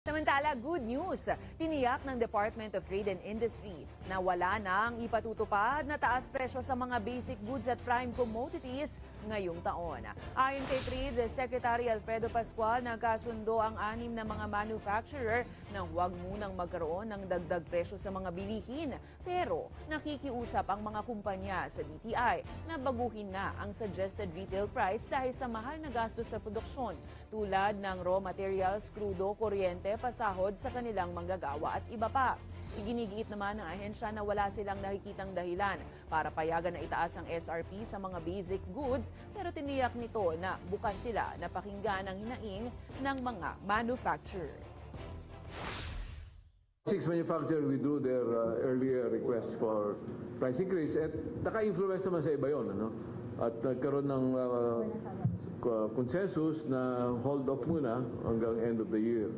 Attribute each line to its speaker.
Speaker 1: Samantala, good news. Tiniyak ng Department of Trade and Industry na wala nang ipatutupad na taas presyo sa mga basic goods at prime commodities ngayong taon. Ayon kay Trade Secretary Alfredo Pascual, nagkasundo ang 6 na mga manufacturer na huwag munang magkaroon ng dagdag presyo sa mga bilihin. Pero nakikiusap ang mga kumpanya sa DTI na baguhin na ang suggested retail price dahil sa mahal na gastos sa produksyon tulad ng raw materials, krudo, kuryente, pasahod sa kanilang manggagawa at iba pa. Iginigiit naman ng ahensya na wala silang nakikitang dahilan para payagan na itaas ang SRP sa mga basic goods, pero tiniyak nito na bukas sila na pakinggan ang hinaing ng mga manufacturer.
Speaker 2: 6 manufacturers withdrew their earlier request for price increase at naka-influence naman sa iba yun. At nagkaroon ng consensus na hold off muna hanggang end of the year.